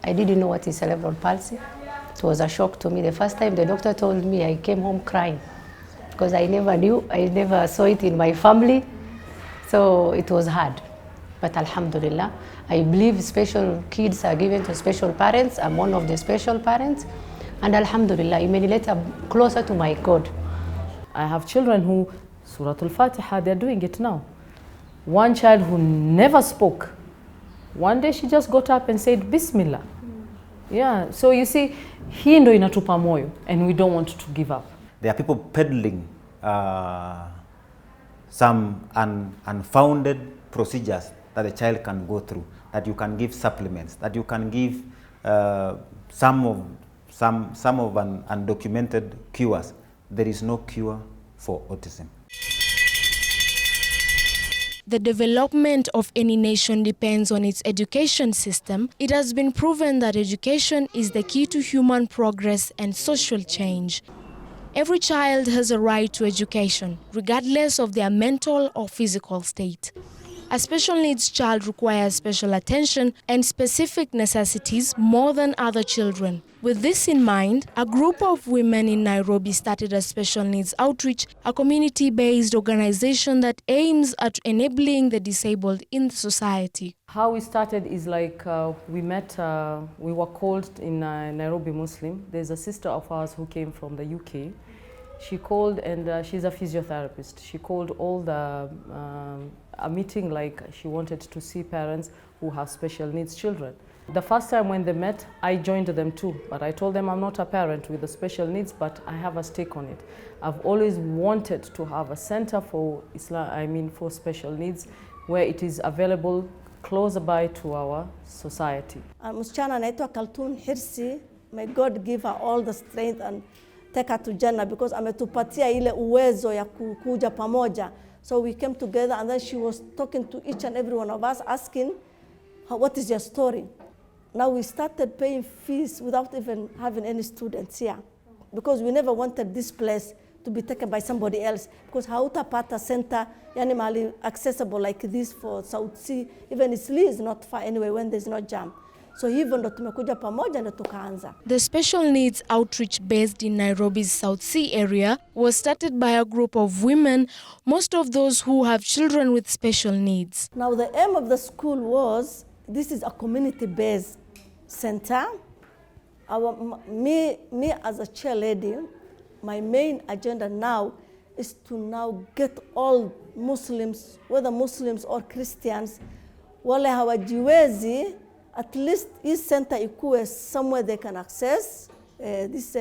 I didn't know what is cerebral palsy. It was a shock to me. The first time the doctor told me, I came home crying because I never knew, I never saw it in my family. So it was hard. But alhamdulillah, I believe special kids are given to special parents. I'm one of the special parents. And alhamdulillah, immediately I'm closer to my God. I have children who, Surah Al-Fatiha, they're doing it now. One child who never spoke, one day she just got up and said, Bismillah. Yeah, so you see, hii ndo inatupa moyo, and we don't want to give up. There are people peddling some unfounded procedures that the child can go through, that you can give supplements, that you can give some of an undocumented cures. There is no cure for autism. The development of any nation depends on its education system. It has been proven that education is the key to human progress and social change. Every child has a right to education, regardless of their mental or physical state. A special needs child requires special attention and specific necessities more than other children. With this in mind, a group of women in Nairobi started a special needs outreach, a community-based organization that aims at enabling the disabled in society. How we started is like we were called in Nairobi Muslim. There's a sister of ours who came from the UK. She called, and she's a physiotherapist. She called all the a meeting, like she wanted to see parents who have special needs children. The first time when they met, I joined them too, but I told them I'm not a parent with the special needs, but I have a stake on it. I've always wanted to have a center for for special needs, where it is available closer by to our society. Msichana anaitwa Kaltun Hirsi. May God give her all the strength and take her to Jannah, because ametupatia ile uwezo ya kuja pamoja. So we came together, and then she was talking to each and every one of us, asking, what is your story? Now we started paying fees without even having any students here, because we never wanted this place to be taken by somebody else, because hautapata center yani mali accessible like this for South Sea. Even Isli is not far anyway when there's no jam. So hivyo ndo tumekuja pamoja ndo tukaanza. The special needs outreach based in Nairobi's South Sea area was started by a group of women, most of those who have children with special needs. Now the aim of the school was, this is a community-based center. Me as a chair lady, my main agenda now is to now get all Muslims, whether Muslims or Christians, wale hawajiwezi, at least this center ikuwe somewhere they can access this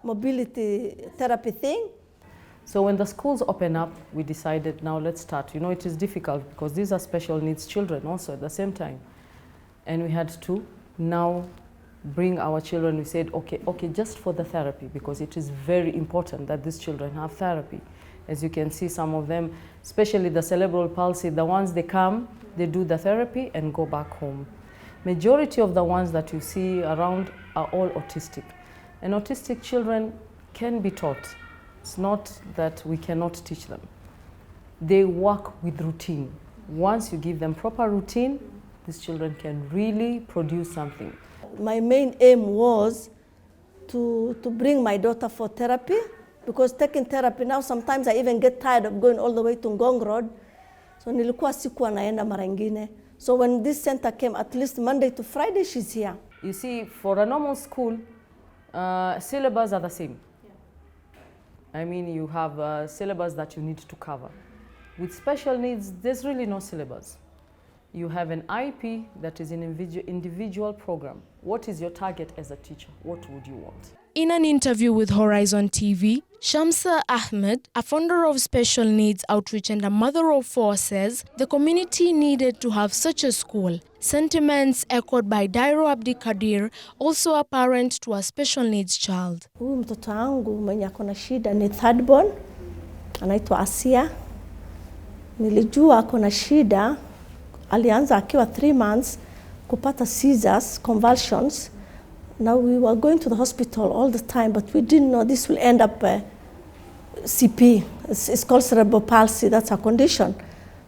mobility therapy thing. So when the schools open up, we decided now let's start. You know, it is difficult because these are special needs children also at the same time. And we had to now bring our children. We said, okay, just for the therapy, because it is very important that these children have therapy. As you can see, some of them, especially the cerebral palsy, the ones they come, they do the therapy and go back home. Majority of the ones that you see around are all autistic. And autistic children can be taught. It's not that we cannot teach them. They work with routine. Once you give them proper routine, these children can really produce something. My main aim was to bring my daughter for therapy, because taking therapy now, sometimes I even get tired of going all the way to Ngong Road. So nilikuwa sikuwa naenda mara ingine. So when this center came, at least Monday to Friday, she's here. You see, for a normal school, syllabus are the same. Yeah. I mean, you have syllabus that you need to cover. With special needs, there's really no syllabus. You have an IP that is an individual program. What is your target as a teacher? What would you want? In an interview with Horizon TV, Shamsa Ahmed, a founder of Special Needs Outreach and a mother of 4, says the community needed to have such a school. Sentiments echoed by Abdulkadir, also a parent to a special needs child. Huyu mtoto wangu mwenye akona shida ni third born, anaitwa Asia. Nilijua akona shida, alianza akiwa 3 months kupata seizures, convulsions. Now we were going to the hospital all the time, but we didn't know this will end up CP. It's called Cerebral Palsy, that's her condition.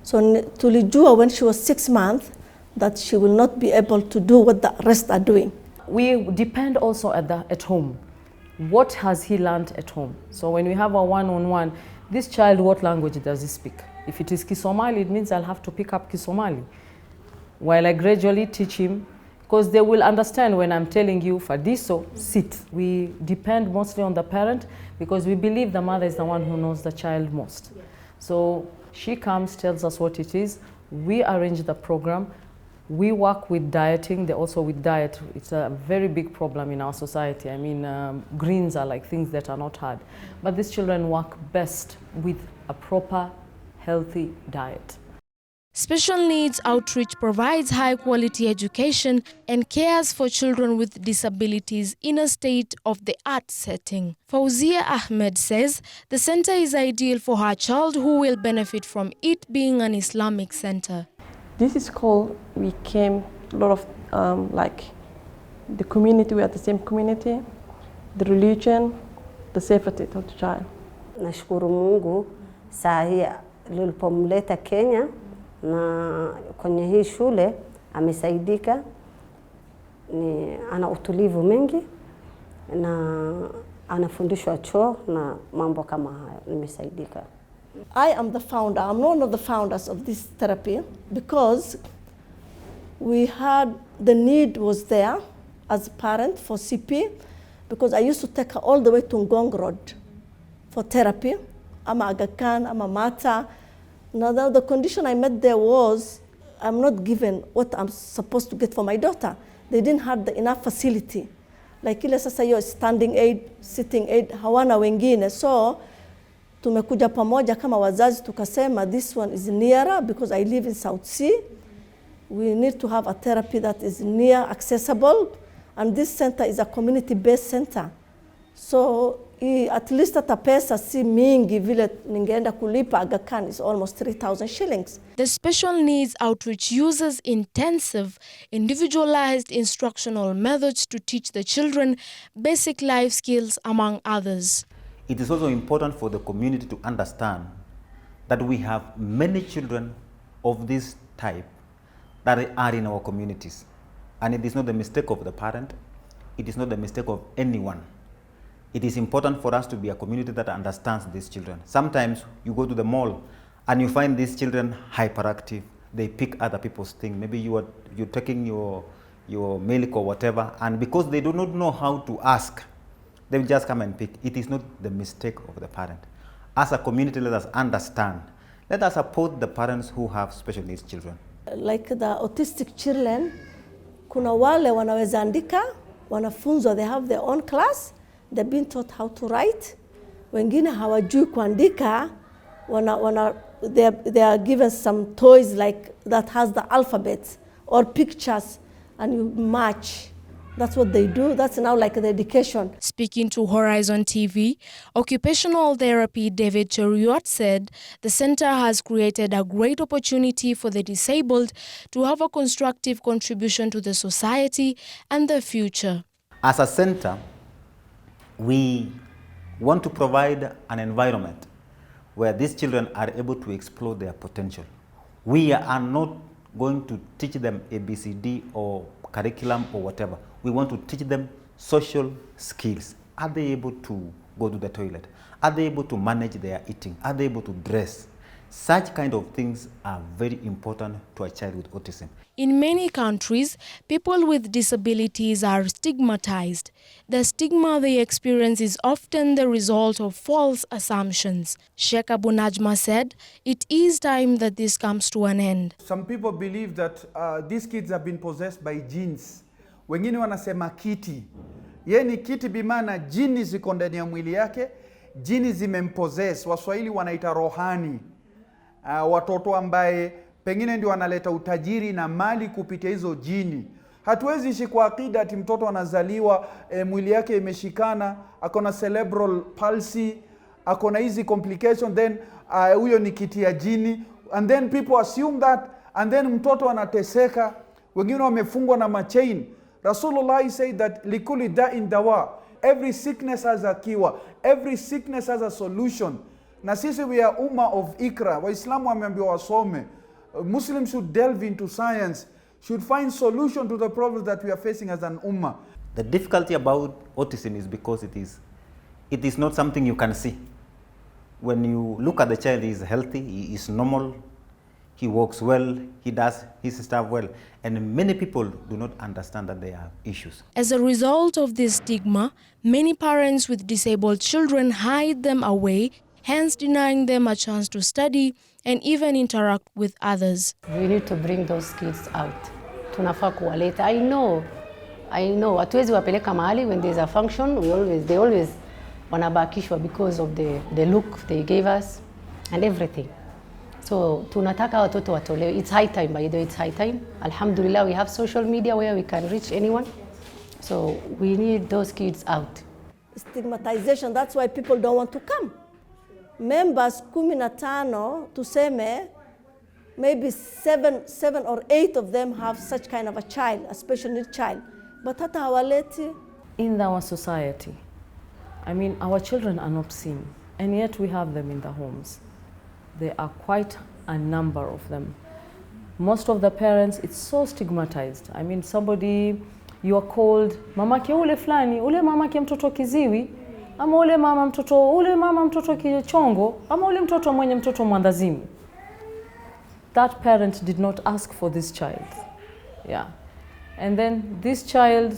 So tulijua when she was 6 months that she will not be able to do what the rest are doing. We depend also at home. What has he learned at home? So when we have a one-on-one, this child, what language does he speak? If it is Kisomali, it means I'll have to pick up Kisomali, while I gradually teach him, because they will understand when I'm telling you, Fadiso, sit. We depend mostly on the parent because we believe the mother is the one who knows the child most. So she comes, tells us what it is, we arrange the program, we work with dieting, also with diet. It's a very big problem in our society. I mean, greens are like things that are not hard. But these children work best with a proper, healthy diet. Special Needs Outreach provides high-quality education and cares for children with disabilities in a state-of-the-art setting. Fauzia Ahmed says the center is ideal for her child who will benefit from it being an Islamic center. This is called, we came a lot of, like the community, we are the same community, the religion, the safety of the child. Nashukuru Mungu saa hii nilipomleta Kenya na kwenye hii shule amesaidika, ana utulivu mengi na anafundishwa choo na mambo kama haya, nimesaidika. I am the founder. I'm one of the founders of this therapy because we had the need was there as a parent for CP, because I used to take her all the way to Ngong Road for therapy. I'm a Aga Khan, I'm a Mata. Now the condition I met there was I'm not given what I'm supposed to get for my daughter. They didn't have enough facility. Like ile sasa hiyo standing aid, sitting aid, hawana wengine. So tumekuja pamoja kama wazazi tukasema this one is nearer because I live in South Sea. We need to have a therapy that is near, accessible, and this center is a community-based center. So at least at a pesa si mingi vile ningeenda kulipa Aga Khan is almost 3,000 shillings. The Special Needs Outreach uses intensive, individualized instructional methods to teach the children basic life skills, among others. It is also important for the community to understand that we have many children of this type that are in our communities. And it is not the mistake of the parent, it is not the mistake of anyone. It is important for us to be a community that understands these children. Sometimes you go to the mall and you find these children hyperactive. They pick other people's things. Maybe you're taking your milk or whatever, and because they do not know how to ask, they will just come and pick. It is not the mistake of the parent. As a community, let us understand. Let us support the parents who have special needs children. Like the autistic children, kuna wale wanaweza andika, wanafunzwa, they have their own class. They've been taught how to write. Wengine hawajui kuandika, they are given some toys like that has the alphabet or pictures, and you match. That's what they do. That's now like the education. Speaking to Horizon TV, occupational therapy David Cheruiyot said the center has created a great opportunity for the disabled to have a constructive contribution to the society and the future. As a center, we want to provide an environment where these children are able to explore their potential. We are not going to teach them ABCD or curriculum or whatever. We want to teach them social skills. Are they able to go to the toilet? Are they able to manage their eating? Are they able to dress? Such kind of things are very important to a child with autism. In many countries, people with disabilities are stigmatized. The stigma they experience is often the result of false assumptions. Sheikh Abu Najma said, it is time that this comes to an end. Some people believe that these kids have been possessed by genes. Wengine wanasema kiti. Yeni kiti bimana jini ziko ndani ya mwili yake, jini zimempossess. Waswahili wanaita rohani. Watoto ambaye pengine ndio wanaleta utajiri na mali kupitia hizo jini. Hatuwezi ishi kwa akida ati mtoto anazaliwa mwili yake imeshikana, akona cerebral palsy, akona hizi complication, then huyo ni kiti ya jini, and then people assume that, and then mtoto anateseka, wengine wamefungwa na machain. Rasulullah said that likuli da'in dawa, every sickness has a cure, every sickness has a solution. Na sisi we are umma of ikra. Waislamu wameambiwa wasome. Muslims should delve into science, should find solution to the problems that we are facing as an ummah. The difficulty about autism is because it is not something you can see. When you look at the child, he is healthy, he is normal, he walks well, he does his stuff well, and many people do not understand that they have issues. As a result of this stigma, many parents with disabled children hide them away, hence denying them a chance to study and even interact with others. We need to bring those kids out. Tunafaa kuwaleta. I know. Hatuwezi wapeleka mahali when there's a function, they always wanabakishwa because of the look they gave us and everything. So tunataka watoto watolewe. It's high time, by the way, it's high time. Alhamdulillah, we have social media where we can reach anyone. So we need those kids out. Stigmatization, that's why people don't want to come. Members 15 tuseme, maybe seven or 8 of them have such kind of a child, a special need child. But hata hawaleti. In our society, I mean, our children are not seen, and yet we have them in the homes. There are quite a number of them. Most of the parents, it's so stigmatized. I mean, somebody, you are called, mamake ule flani, ule mamake mtoto kiziwi, ama ule mama mtoto kichongo, ama ule mtoto mwenye mtoto mwandazimu. That parent did not ask for this child. Yeah. And then this child,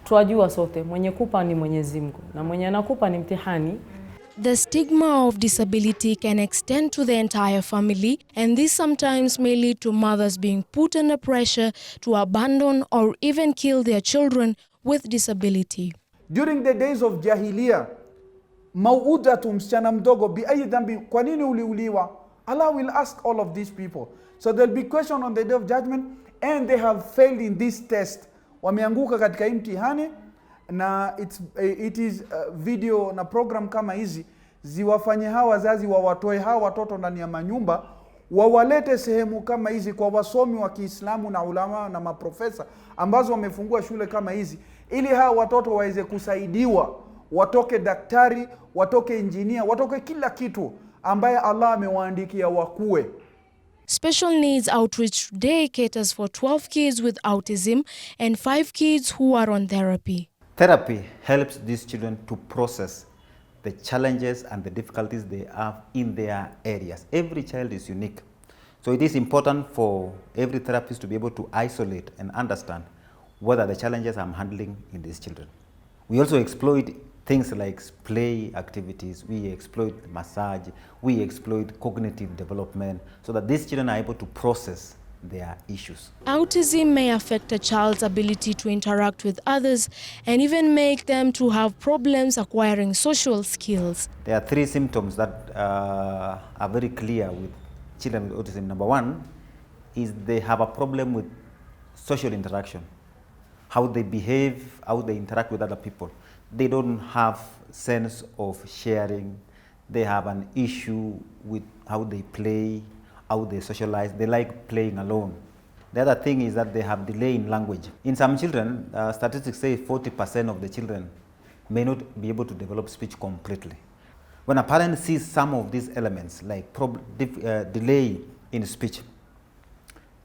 tuajua sote, mwenye kupa ni Mwenyezi Mungu, na mwenye anakupa ni mtihani. The stigma of disability can extend to the entire family, and this sometimes may lead to mothers being put under pressure to abandon or even kill their children with disability. During the days of Jahiliyyah, mauudatu msichana mdogo bi ayi dhambi, kwa nini uliuliwa? Allah will ask all of these people. So there'll be question on the day of judgment, and they have failed in this test. Wameanguka katika imtihani, na it is video na program kama hizi ziwafanye hawa wazazi wawatoe hawa watoto ndani ya manyumba, wawalete sehemu kama hizi kwa wasomi wa Kiislamu na ulama na maprofesa ambazo wamefungua shule kama hizi, ili hawa watoto waweze kusaidiwa, watoke daktari, watoke engineer, watoke kila kitu ambaye Allah amewaandikia wakuwe. Special Needs Outreach Today caters for 12 kids with autism and 5 kids who are on therapy. Therapy helps these children to process the challenges and the difficulties they have in their areas. Every child is unique. So it is important for every therapist to be able to isolate and understand what are the challenges I'm handling in these children. We also exploit things like play activities, we exploit massage, we exploit cognitive development so that these children are able to process their issues. Autism may affect a child's ability to interact with others and even make them to have problems acquiring social skills. There are 3 symptoms that are very clear with children with autism. Number 1 is they have a problem with social interaction, how they behave, how they interact with other people. They don't have sense of sharing. They have an issue with how they play, how they socialize. They like playing alone. The other thing is that they have delay in language. In some children, statistics say 40% of the children may not be able to develop speech completely. When a parent sees some of these elements, like delay in speech,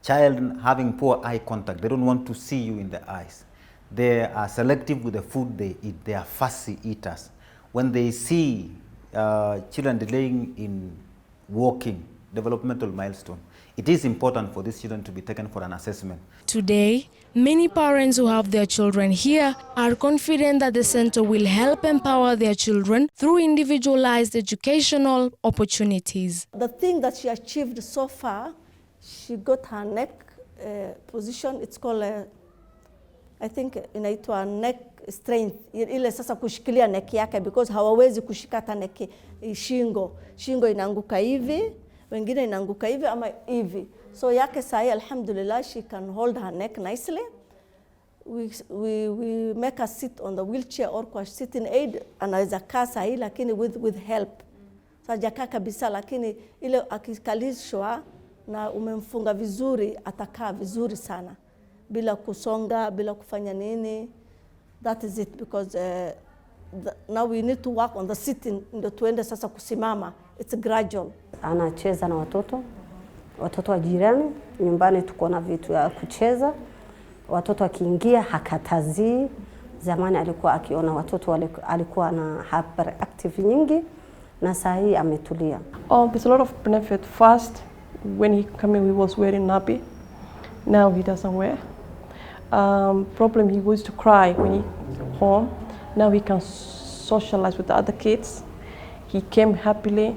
child having poor eye contact, they don't want to see you in the eyes. They are selective with the food they eat. They are fussy eaters. When they see children delaying in walking, developmental milestone, it is important for these children to be taken for an assessment. Today, many parents who have their children here are confident that the center will help empower their children through individualized educational opportunities. The thing that she achieved so far, she got her neck position, it's called I think inaitwa neck strength, ile sasa kushikilia neck yake, because hawawezi kushikata neck, shingo inaanguka hivi, wengine inaanguka hivi ama hivi. So yake sahi alhamdulillah she can hold her neck nicely. We make her sit on the wheelchair or kwa sitting aid, anaweza kaa sahi lakini with help. Hajakaa kabisa, lakini ile akikalishwa na umemfunga vizuri atakaa vizuri sana, bila kusonga, bila kufanya nini. That is it, because now we need to work on the sitting, ndio tuende sasa kusimama. It's gradual. Anacheza na watoto wa jirani, nyumbani tuko na vitu ya kucheza. Watoto wakiingia hakatazii, Zamani alikuwa akiona watoto alikuwa na hyperactive nyingi na saa hii ametulia. There's a lot of benefit. First, when he came in, he was wearing nappy. Now he doesn't wear. Problem, he used to cry when he home. Now he can socialize with the other kids. He came happily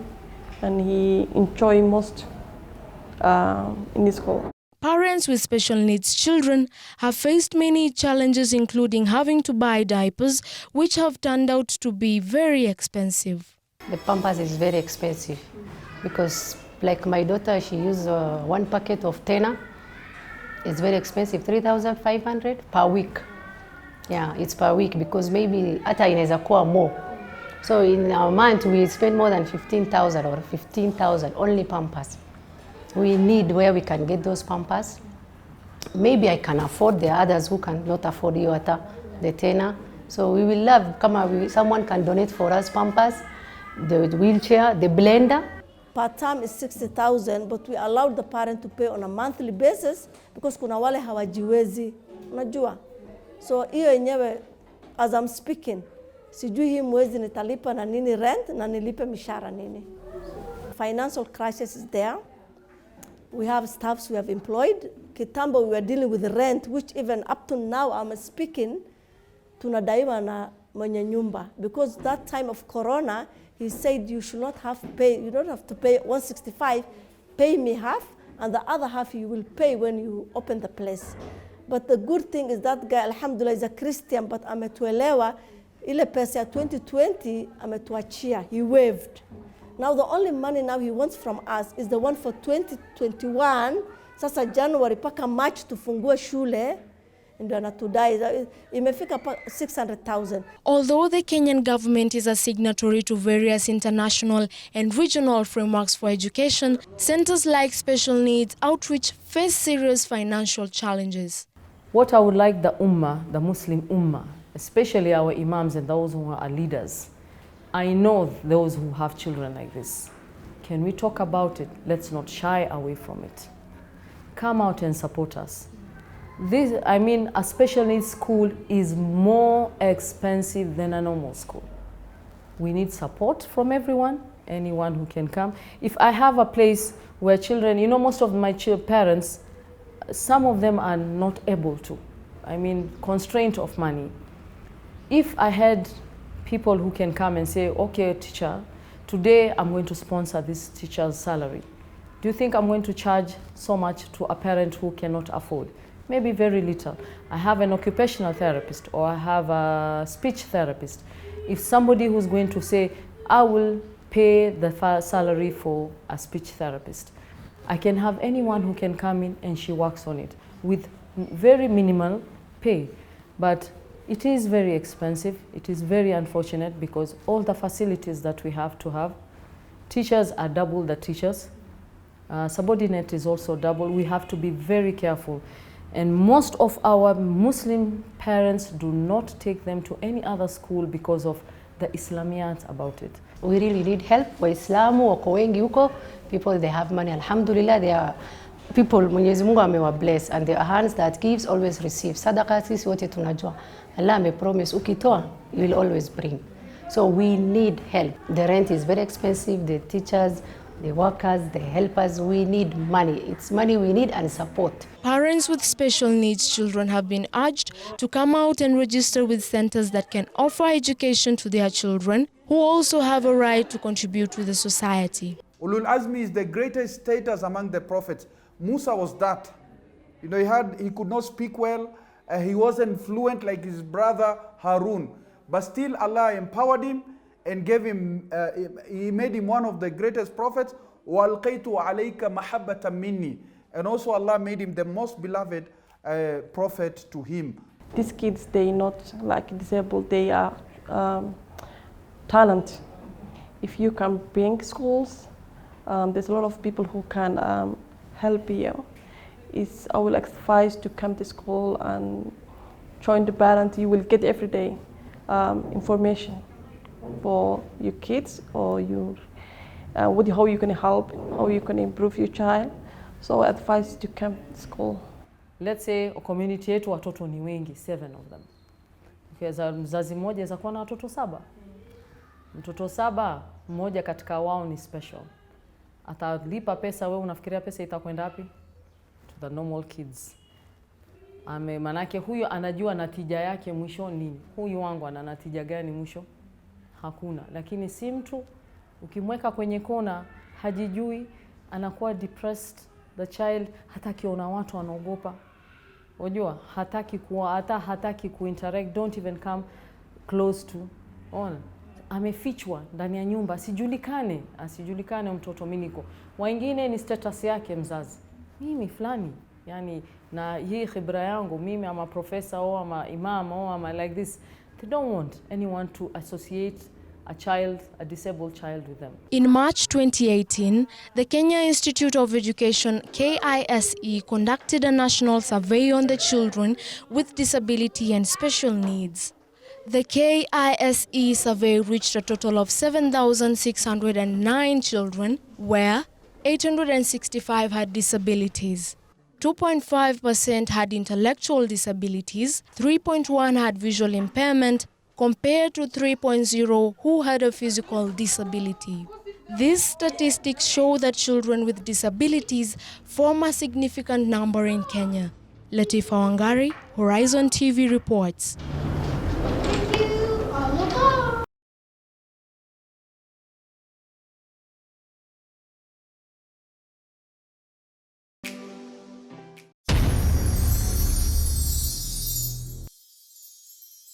and he enjoyed most in his school. Parents with special needs children have faced many challenges, including having to buy diapers, which have turned out to be very expensive. The Pampers is very expensive because, like my daughter, she uses one packet of 10. It's very expensive, 3,500 per week. Yeah, it's per week because maybe hata inaweza kuwa more. So in a month we spend more than 15,000 or 15,000 only Pampers. We need where we can get those Pampers. Maybe I can afford, the others who cannot afford the 10. So we will love, someone can donate for us Pampers, the wheelchair, the blender. Per term is 60,000, but we allowed the parent to pay on a monthly basis because kuna wale hawajiwezi, unajua. So hiyo yenyewe, as I'm speaking, sijui hii mwezi nitalipa na nini rent na nilipe mishahara nini. Financial crisis is there. We have staffs we have employed. Kitambo we were dealing with the rent, which even up to now I'm speaking, tunadaiwa na mwenye nyumba. Because that time of Corona, he said you should not have you don't have to pay 165, pay me half, and the other half you will pay when you open the place. But the good thing is that guy, alhamdulillah, is a Christian, but ametuelewa, ile pesa ya 2020, ametuachia, he waived. Now the only money now he wants from us is the one for 2021. Sasa January paka March tufungue shule, ndio anatudai imefika 600,000. Although the Kenyan government is a signatory to various international and regional frameworks for education, centers like special needs outreach face serious financial challenges. What I would like the Ummah, the Muslim Ummah, especially our imams and those who are leaders, I know those who have children like this. Can we talk about it? Let's not shy away from it. Come out and support us. A special needs school is more expensive than a normal school. We need support from everyone, anyone who can come. If I have a place where children, most of my parents, some of them are not able to. Constraint of money. If I had people who can come and say, okay, teacher, today I'm going to sponsor this teacher's salary. Do you think I'm going to charge so much to a parent who cannot afford? Maybe very little. I have an occupational therapist or I have a speech therapist. If somebody who's going to say, I will pay the salary for a speech therapist, I can have anyone who can come in and she works on it with very minimal pay. But it is very expensive. It is very unfortunate because all the facilities that we have to have, teachers are double the teachers. Subordinate is also double. We have to be very careful. And most of our Muslim parents do not take them to any other school because of the Islamiyat about it. We really need help. Waislamu wako wengi huko. People, they have money. Alhamdulillah, they are people, Mwenyezi Mungu amewa bless, and the hands that gives always receive. Sadaqah sisi wote tunajua. Allah amepromise, ukitoa, you will always bring. So we need help. The rent is very expensive. The teachers, the workers, the helpers, we need money. It's money we need and support. Parents with special needs children have been urged to come out and register with centers that can offer education to their children, who also have a right to contribute to the society. Ulul Azmi is the greatest status among the prophets. Musa was that. He could not speak well. He wasn't fluent like his brother Harun. But still Allah empowered him and gave him, he made him one of the greatest prophets. وَأَلْقَيْتُ عَلَيْكَ مَحَبَّةً مِنِّي. And also Allah made him the most beloved prophet to him. These kids, they not like disabled, they are talent. If you can bring schools, there's a lot of people who can help you. I will advise to come to school and join the parent. You will get every day information for your kids or how you can help, how you can improve your child. So I advise to come to school. Let's say a community yetu watoto ni wengi, 7 of them. Ukiweza mzazi mmoja aweza kuwa na watoto 7. Mtoto 7, mmoja katika wao ni special. Atalipa pesa, wewe unafikiria pesa itakwenda wapi? To the normal kids. Manake huyo anajua natija yake mwisho nini. Huyu wangu ana natija gani mwisho? Hakuna. Lakini si mtu ukimweka kwenye kona hajijui, anakuwa depressed. The child hatakiona watu anaogopa. Unajua hataki kuinteract, don't even come close to on. Amefichwa ndani ya nyumba, asijulikane mtoto mimi niko. Wengine ni status yake mzazi. Mimi fulani, yani na hii khibra yangu mimi ama professor au ama imam au ama like this. They don't want anyone to associate a disabled child with them. In March 2018, the Kenya Institute of Education, KISE, conducted a national survey on the children with disability and special needs. The KISE survey reached a total of 7,609 children, where 865 had disabilities. 2.5% had intellectual disabilities, 3.1% had visual impairment, compared to 3.0% who had a physical disability. These statistics show that children with disabilities form a significant number in Kenya. Latifa Wangari, Horizon TV reports.